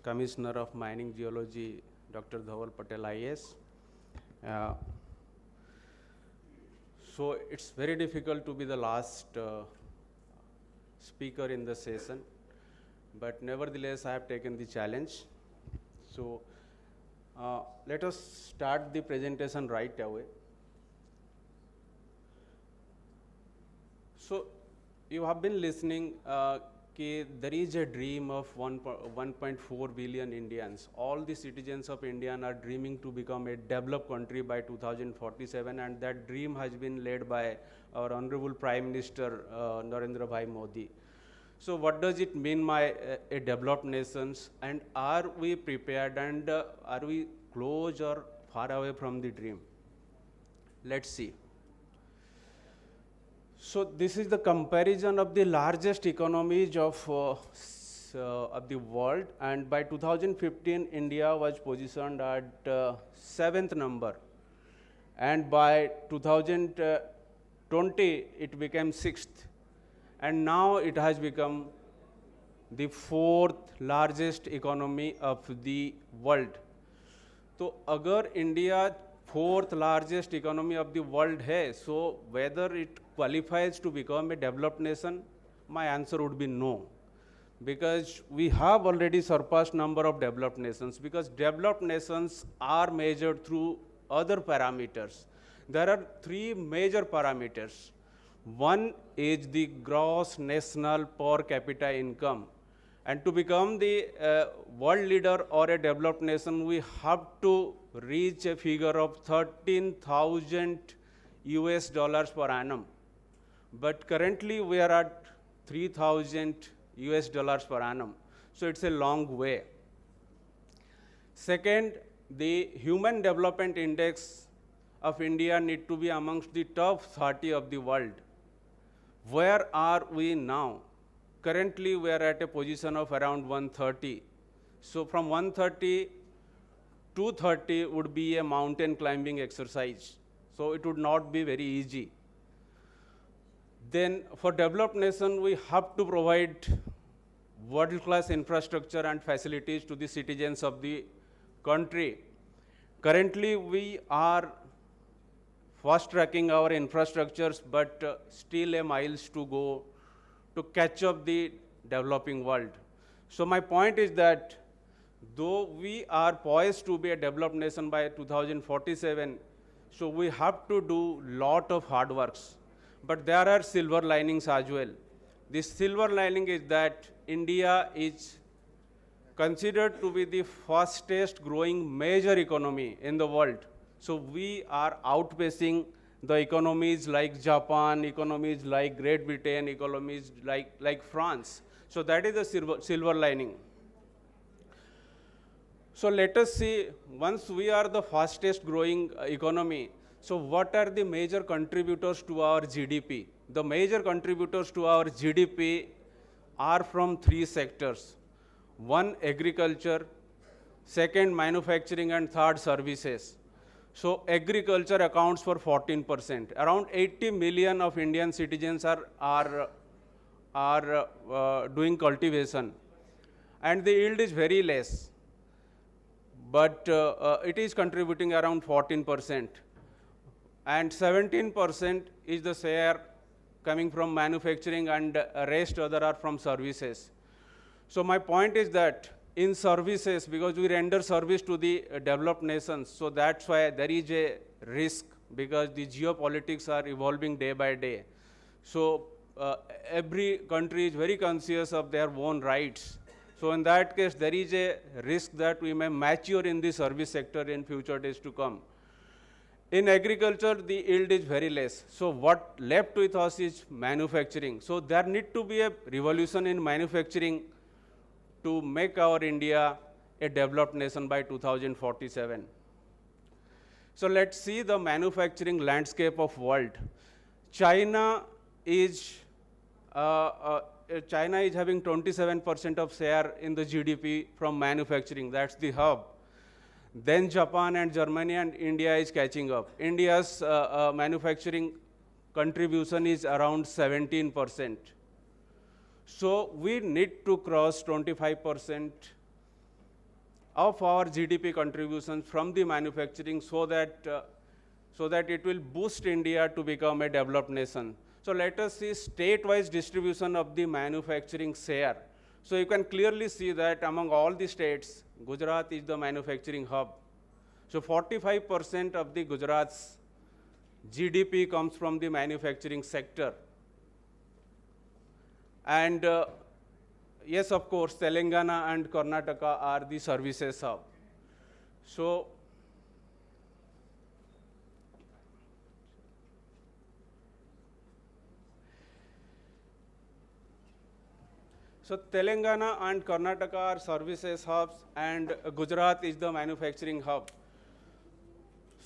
Commissioner of Mining Geology, Dr. Dhaval Patel, IAS. Uh, so it's very difficult to be the last speaker in the session, but nevertheless I have taken the challenge. So let us start the presentation right away. So you have been listening there is a dream of 1.4 billion Indians. All the citizens of India are dreaming to become a developed country by 2047, and that dream has been led by our Honorable Prime Minister Narendra Bhai Modi. So what does it mean by a developed nations, and are we prepared, and are we close or far away from the dream? Let's see. So this is the comparison of the largest economies of the world, and by 2015 India was positioned at 7th number, and by 2020 it became 6th, and now it has become the 4th largest economy of the world. So agar India 4th largest economy of the world hai, so whether it qualifies to become a developed nation, my answer would be no. Because we have already surpassed number of developed nations, because developed nations are measured through other parameters. There are 3 major parameters. One is the gross national per capita income. And to become the world leader or a developed nation, we have to reach a figure of 13,000 US dollars per annum. But currently we are at 3,000 US dollars per annum. So it's a long way. Second, the Human Development Index of India need to be amongst the top 30 of the world. Where are we now? Currently we are at a position of around 130. So from 130 to 30 would be a mountain climbing exercise. So it would not be very easy. Then for developed nation, we have to provide world-class infrastructure and facilities to the citizens of the country. Currently we are fast-tracking our infrastructures, but still a miles to go to catch up the developing world. So my point is that though we are poised to be a developed nation by 2047, so we have to do lot of hard works. But there are silver linings as well. This silver lining is that India is considered to be the fastest growing major economy in the world. So we are outpacing the economies like Japan, economies like Great Britain, economies like France. So that is the silver lining. So let us see, once we are the fastest growing economy, so what are the major contributors to our GDP? The major contributors to our GDP are from 3 sectors. One, agriculture, second, manufacturing, and third, services. So agriculture accounts for 14%. Around 80 million of Indian citizens are doing cultivation, and the yield is very less, but it is contributing around 14%, and 17% is the share coming from manufacturing, and rest other are from services. So my point is that in services, because we render service to the developed nations, so that's why there is a risk, because the geopolitics are evolving day by day. So every country is very conscious of their own rights. So in that case, there is a risk that we may mature in the service sector in future days to come. In agriculture, the yield is very less. So what left with us is manufacturing. So there need to be a revolution in manufacturing to make our India a developed nation by 2047. So let's see the manufacturing landscape of world. China is having 27% of share in the GDP from manufacturing. That's the hub. Then Japan and Germany and India is catching up. India's manufacturing contribution is around 17%. So we need to cross 25% of our GDP contribution from the manufacturing so that it will boost India to become a developed nation. So let us see state-wise distribution of the manufacturing share. So you can clearly see that among all the states, Gujarat is the manufacturing hub. So 45% of the Gujarat's GDP comes from the manufacturing sector. And yes, of course, Telangana and Karnataka are the services hub. So Telangana and Karnataka are services hubs, and Gujarat is the manufacturing hub.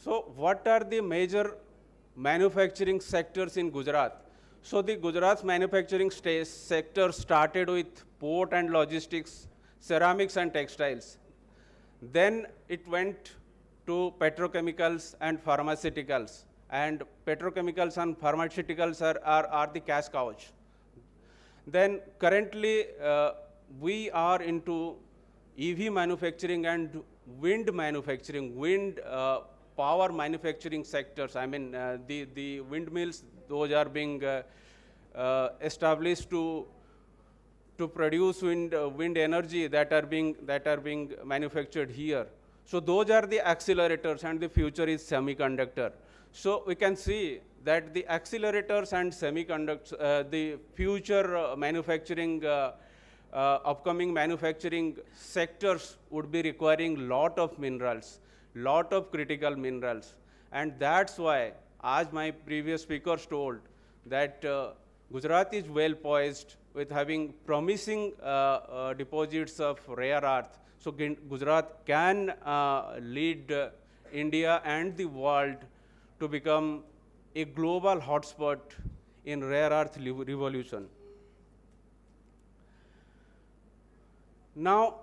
So what are the major manufacturing sectors in Gujarat? So the Gujarat's manufacturing sector started with port and logistics, ceramics and textiles. Then it went to petrochemicals and pharmaceuticals. And petrochemicals and pharmaceuticals are the cash cows. Then currently we are into EV manufacturing and wind manufacturing, wind power manufacturing sectors. I mean, the windmills, those are being established to produce wind energy that are being manufactured here. So those are the accelerators, and the future is semiconductor. So we can see that the accelerators and semiconductors, the future manufacturing, upcoming manufacturing sectors would be requiring lot of minerals, lot of critical minerals. And that's why, as my previous speakers told, that Gujarat is well poised with having promising deposits of rare earth. So Gujarat can lead India and the world to become a global hotspot in rare earth revolution. Now,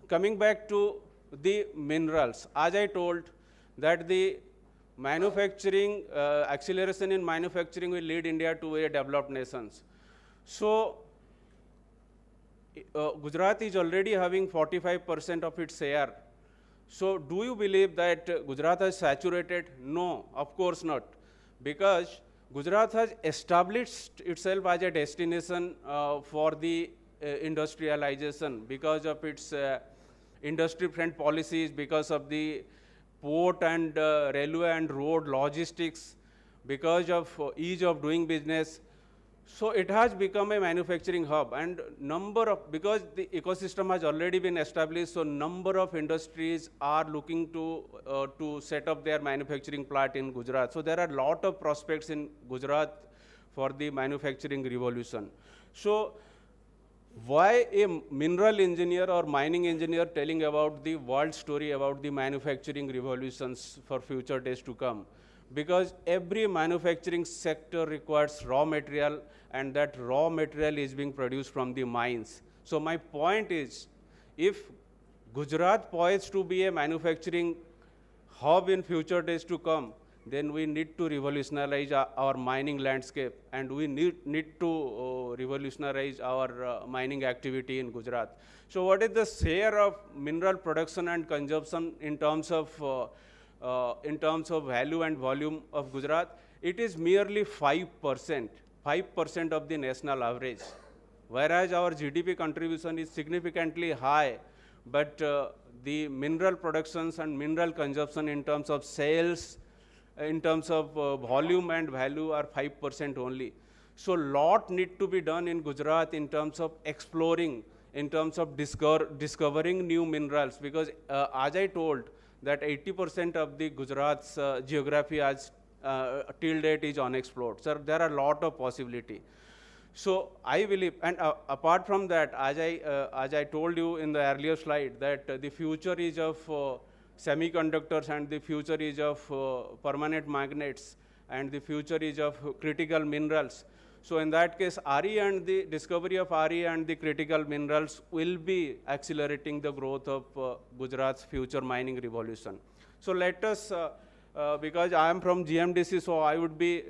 coming back to the minerals, as I told that the manufacturing, acceleration in manufacturing will lead India to a developed nations. So, Gujarat is already having 45% of its share. So, do you believe that Gujarat has saturated? No, of course not. Because Gujarat has established itself as a destination for the industrialization because of its industry-friendly policies, because of the port and railway and road logistics, because of ease of doing business. So it has become a manufacturing hub, and because the ecosystem has already been established, so number of industries are looking to set up their manufacturing plant in Gujarat. So there are a lot of prospects in Gujarat for the manufacturing revolution. So why a mineral engineer or mining engineer telling about the world story about the manufacturing revolutions for future days to come? Because every manufacturing sector requires raw material, and that raw material is being produced from the mines. So my point is, if Gujarat poised to be a manufacturing hub in future days to come, then we need to revolutionize our mining landscape, and we need to revolutionize our mining activity in Gujarat. So what is the share of mineral production and consumption in terms of value and volume of Gujarat? It is merely 5% of the national average, whereas our GDP contribution is significantly high, but the mineral productions and mineral consumption in terms of sales, in terms of volume and value are 5% only. So lot need to be done in Gujarat in terms of exploring, in terms of discovering new minerals, because as I told, that 80% of the Gujarat's geography as till date is unexplored. So there are a lot of possibility. So I believe, and apart from that, as I told you in the earlier slide, that the future is of semiconductors, and the future is of permanent magnets, and the future is of critical minerals. So in that case, RE and the discovery of RE and the critical minerals will be accelerating the growth of Gujarat's future mining revolution. So let us, because I am from GMDC, so I would be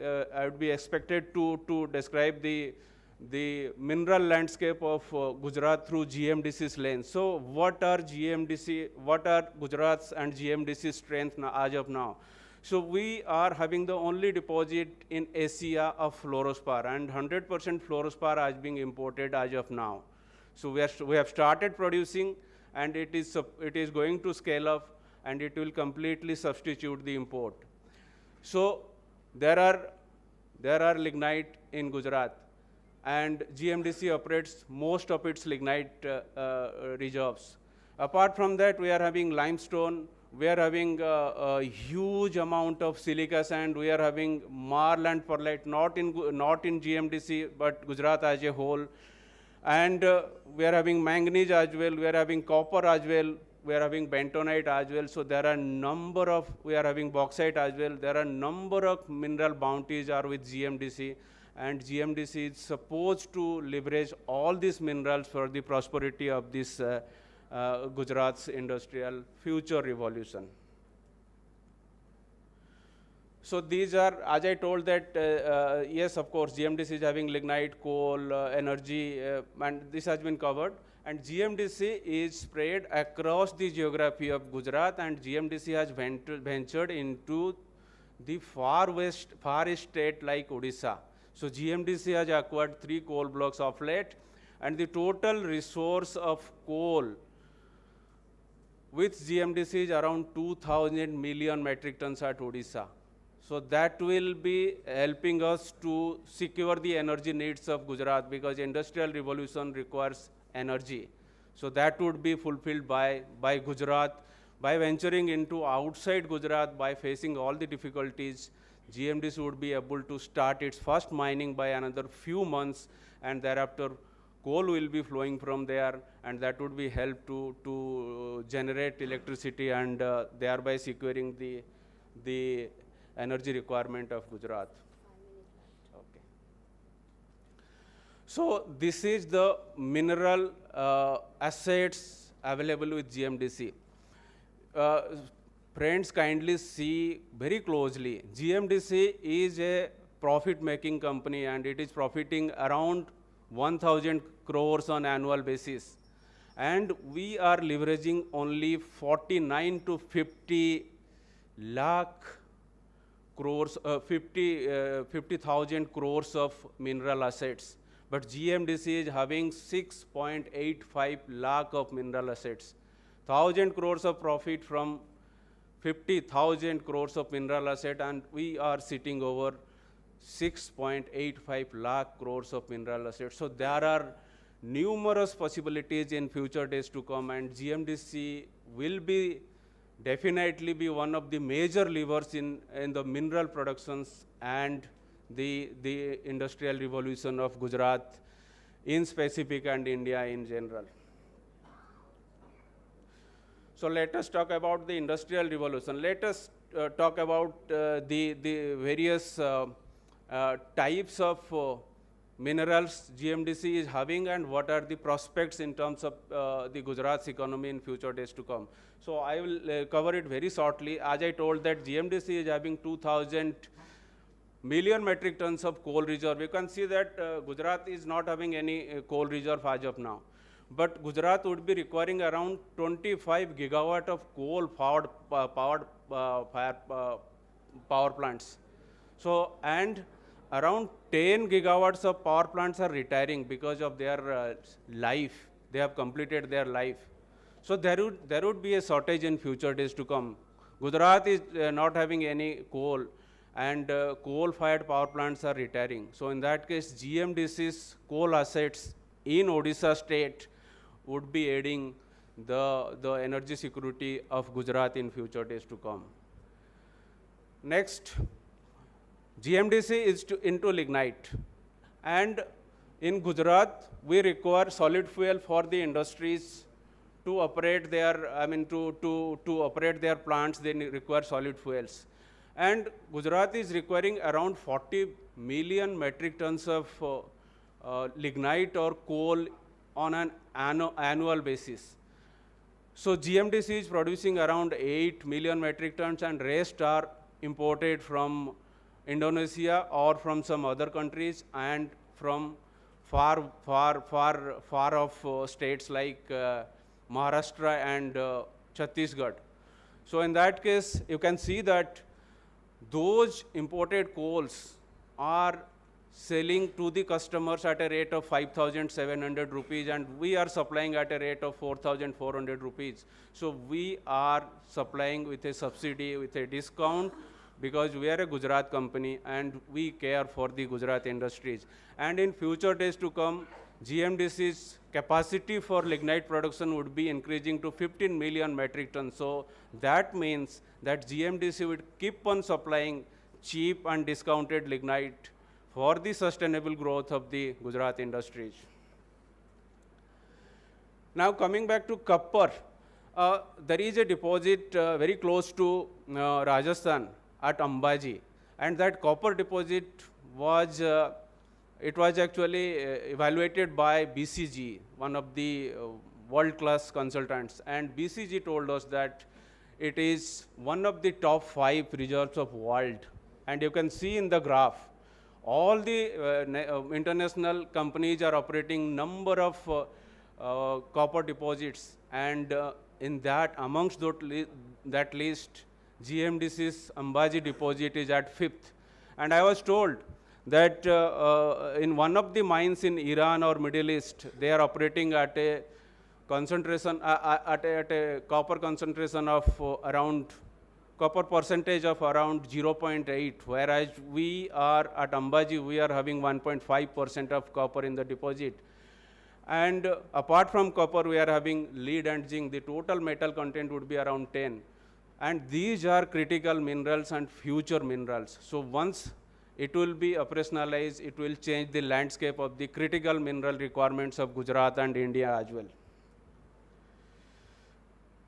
expected to describe the the mineral landscape of Gujarat through GMDC's lens. So what are GMDC, what are Gujarat's and GMDC's strength as of now? So we are having the only deposit in Asia of fluorspar, and 100% fluorspar is being imported as of now. So we have started producing, and it is going to scale up, and it will completely substitute the import. So there are lignite in Gujarat, and GMDC operates most of its lignite reserves. Apart from that, we are having limestone, we are having a huge amount of silica sand, we are having marl and perlite, not in GMDC, but Gujarat as a whole. And we are having manganese as well, we are having copper as well, we are having bentonite as well. So there are we are having bauxite as well. There are number of mineral bounties are with GMDC, and GMDC is supposed to leverage all these minerals for the prosperity of this Gujarat's industrial future revolution. So these are, as I told that, yes, of course, GMDC is having lignite, coal, energy, and this has been covered. And GMDC is spread across the geography of Gujarat, and GMDC has ventured into the far east state like Odisha. So GMDC has acquired 3 coal blocks of late, and the total resource of coal with GMDC is around 2,000 million metric tons at Odisha. So that will be helping us to secure the energy needs of Gujarat, because industrial revolution requires energy. So that would be fulfilled by Gujarat. By venturing into outside Gujarat, by facing all the difficulties, GMDC would be able to start its first mining by another few months, and thereafter coal will be flowing from there, and that would be help to generate electricity, and thereby securing the energy requirement of Gujarat. Okay. So this is the mineral assets available with GMDC. Friends, kindly see very closely. GMDC is a profit-making company, and it is profiting around 1,000 crores on annual basis. And we are leveraging only 49 to 50 lakh crores, 50,000 crores of mineral assets. But GMDC is having 6.85 lakh of mineral assets. 1,000 crores of profit from 50,000 crores of mineral asset, and we are sitting over 6.85 lakh crores of mineral assets. So there are numerous possibilities in future days to come, and GMDC will be definitely be one of the major levers in the mineral productions and the industrial revolution of Gujarat in specific and India in general. So let us talk about the industrial revolution. Let us talk about the various types of minerals GMDC is having, and what are the prospects in terms of the Gujarat's economy in future days to come. So I will cover it very shortly. As I told that GMDC is having 2,000 million metric tons of coal reserve. You can see that Gujarat is not having any coal reserve as of now. But Gujarat would be requiring around 25 gigawatt of coal-powered power plants. So, and around 10 gigawatts of power plants are retiring because of their life. They have completed their life. So there would be a shortage in future days to come. Gujarat is not having any coal, and coal-fired power plants are retiring. So in that case, GMDC's coal assets in Odisha state would be aiding the energy security of Gujarat in future days to come. Next, GMDC is into lignite. And in Gujarat, we require solid fuel for the industries to operate their, to operate their plants, they require solid fuels. And Gujarat is requiring around 40 million metric tons of lignite or coal on an annual basis. So GMDC is producing around 8 million metric tons, and rest are imported from Indonesia or from some other countries and from far off states like Maharashtra and Chhattisgarh. So in that case, you can see that those imported coals are selling to the customers at a rate of 5,700 rupees, and we are supplying at a rate of 4,400 rupees. So we are supplying with a subsidy, with a discount, because we are a Gujarat company and we care for the Gujarat industries. And in future days to come, GMDC's capacity for lignite production would be increasing to 15 million metric tons. So that means that GMDC would keep on supplying cheap and discounted lignite for the sustainable growth of the Gujarat industries. Now coming back to copper, there is a deposit very close to Rajasthan at Ambaji, and that copper deposit was it was actually evaluated by BCG, one of the world-class consultants, and BCG told us that it is one of the top 5 reserves of world. And you can see in the graph, all the international companies are operating number of copper deposits, and in that, amongst that list, GMDC's Ambaji deposit is at 5th. And I was told that in one of the mines in Iran or Middle East, they are operating at a concentration, at a copper concentration of around, copper percentage of around 0.8, whereas we are at Ambaji, we are having 1.5% of copper in the deposit. And apart from copper, we are having lead and zinc. The total metal content would be around 10. And these are critical minerals and future minerals. So once it will be operationalized, it will change the landscape of the critical mineral requirements of Gujarat and India as well.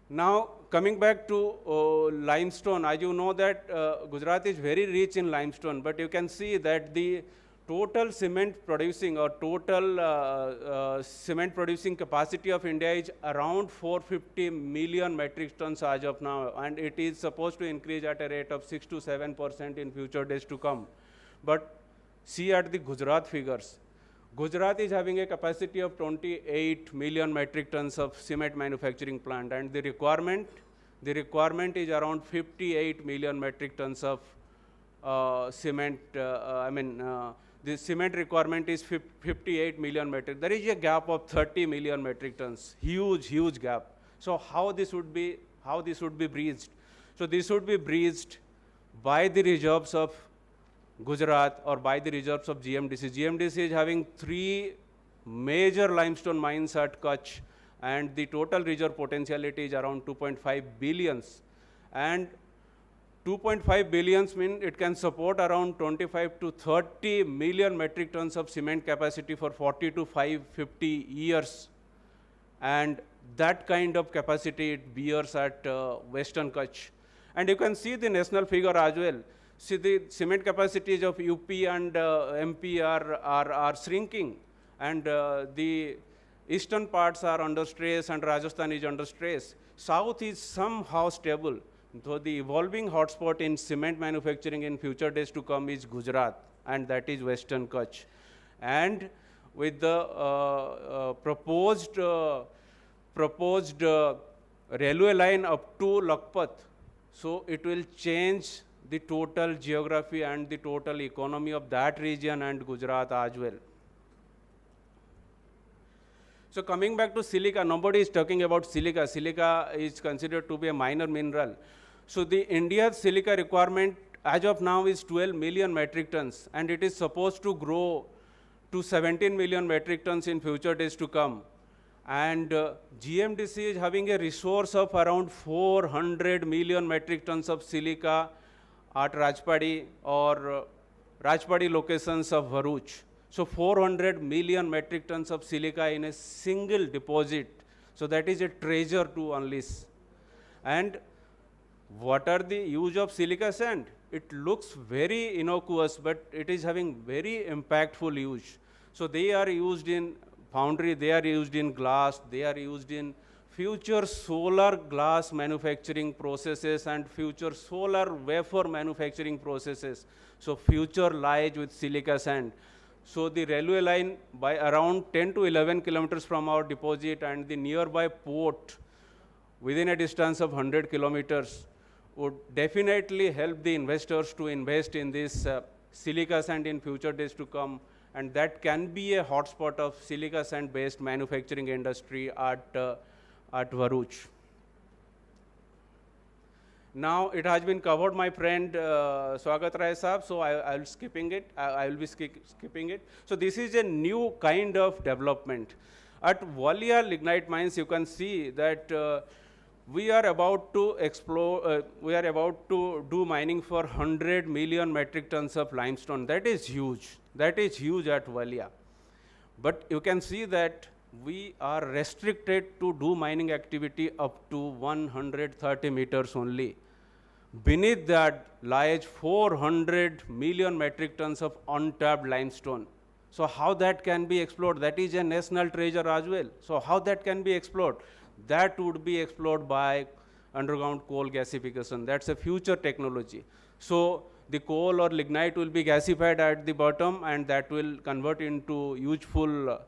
Now, coming back to limestone, as you know that Gujarat is very rich in limestone, but you can see that the total cement producing or total cement producing capacity of India is around 450 million metric tons as of now, and it is supposed to increase at a rate of 6 to 7% in future days to come. But see at the Gujarat figures. Gujarat is having a capacity of 28 million metric tons of cement manufacturing plant, and the requirement is around 58 million metric tons of cement. The cement requirement is 58 million metric. There is a gap of 30 million metric tons, huge gap. So how this would be bridged? So this would be bridged by the reserves of Gujarat or by the reserves of GMDC. GMDC is having 3 major limestone mines at Kutch, and the total reserve potentiality is around 2.5 billions. And 2.5 billions mean it can support around 25 to 30 million metric tons of cement capacity for 40 to 50 years. And that kind of capacity it bears at Western Kutch. And you can see the national figure as well. See, the cement capacities of UP and MP are shrinking, and the eastern parts are under stress, and Rajasthan is under stress. South is somehow stable. So the evolving hotspot in cement manufacturing in future days to come is Gujarat, and that is Western Kutch. And with the proposed railway line up to Lakhpat, so it will change the total geography and the total economy of that region and Gujarat as well. So coming back to silica, nobody is talking about silica. Silica is considered to be a minor mineral. So the India's silica requirement as of now is 12 million metric tons, and it is supposed to grow to 17 million metric tons in future days to come. And GMDC is having a resource of around 400 million metric tons of silica at Rajpadi or Rajpadi locations of Bharuch. So 400 million metric tons of silica in a single deposit. So that is a treasure to unleash. And what are the use of silica sand? It looks very innocuous, but it is having very impactful use. So they are used in foundry, they are used in glass, they are used in future solar glass manufacturing processes and future solar wafer manufacturing processes. So future lies with silica sand. So the railway line by around 10 to 11 kilometers from our deposit and the nearby port within a distance of 100 kilometers would definitely help the investors to invest in this silica sand in future days to come, and that can be a hotspot of silica sand based manufacturing industry at Bharuch. Now it has been covered, my friend Swagat Rai Saab, so I will skipping it. I will be skipping it. So this is a new kind of development. At Walia lignite mines, you can see that we are about to explore, we are about to do mining for 100 million metric tons of limestone. That is huge. That is huge at Walia. But you can see that we are restricted to do mining activity up to 130 meters only. Beneath that lies 400 million metric tons of untapped limestone. So how that can be explored? That is a national treasure as well. So how that can be explored? That would be explored by underground coal gasification. That's a future technology. So the coal or lignite will be gasified at the bottom, and that will convert into useful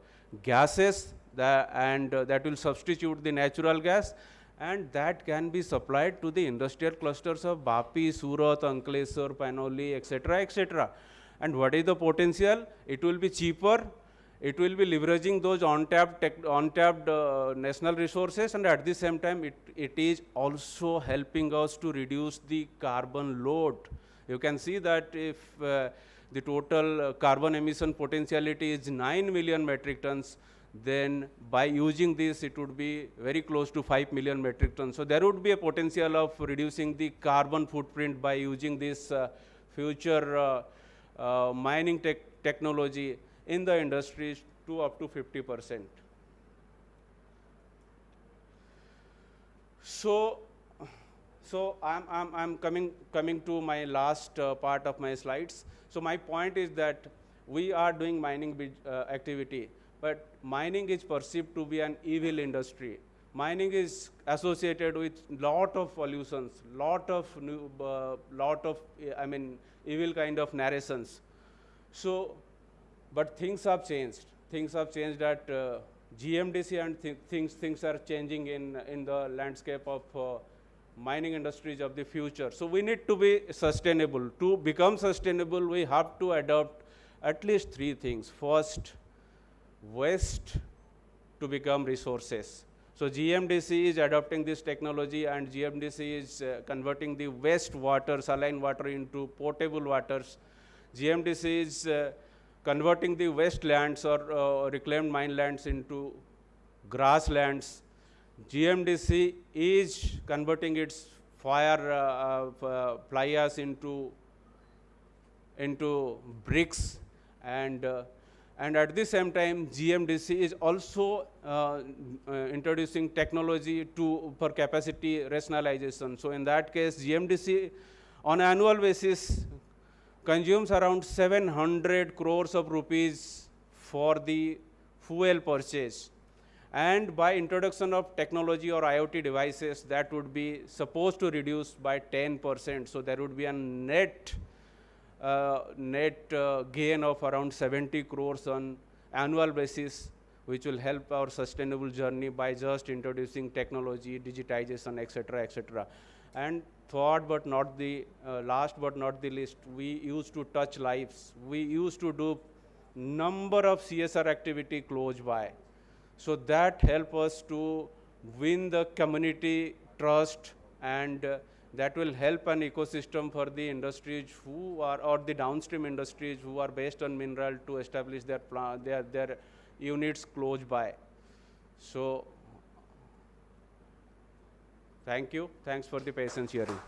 gases, that will substitute the natural gas, and that can be supplied to the industrial clusters of Vapi, Surat, Ankleshwar, Panoli, etc., etc. And what is the potential? It will be cheaper. It will be leveraging those untapped national resources, and at the same time, it is also helping us to reduce the carbon load. You can see that if the total carbon emission potentiality is 9 million metric tons, then by using this, it would be very close to 5 million metric tons. So there would be a potential of reducing the carbon footprint by using this future mining technology in the industries to up to 50%. So I'm coming to my last part of my slides. So my point is that we are doing mining activity, but mining is perceived to be an evil industry. Mining is associated with lot of pollutions, lot of evil kind of narrations. So, but things have changed. Things have changed at GMDC, and things are changing in the landscape of mining industries of the future. So we need to be sustainable. To become sustainable, we have to adopt at least 3 things. First, waste to become resources. So GMDC is adopting this technology, and GMDC is converting the waste water, saline water, into potable waters. GMDC is converting the wastelands or reclaimed mine lands into grasslands. GMDC is converting its fly ash into bricks, and at the same time, GMDC is also introducing technology for capacity rationalization. So in that case, GMDC on an annual basis consumes around 700 crores of rupees for the fuel purchase. And by introduction of technology or IoT devices, that would be supposed to reduce by 10%. So there would be a net gain of around 70 crores on annual basis, which will help our sustainable journey by just introducing technology, digitization, etc., etc. And last but not the least, we used to touch lives. We used to do number of CSR activity close by. So that help us to win the community trust, and that will help an ecosystem for the industries who are, or the downstream industries who are based on mineral, to establish their units close by. So thank you. Thanks for the patience hearing.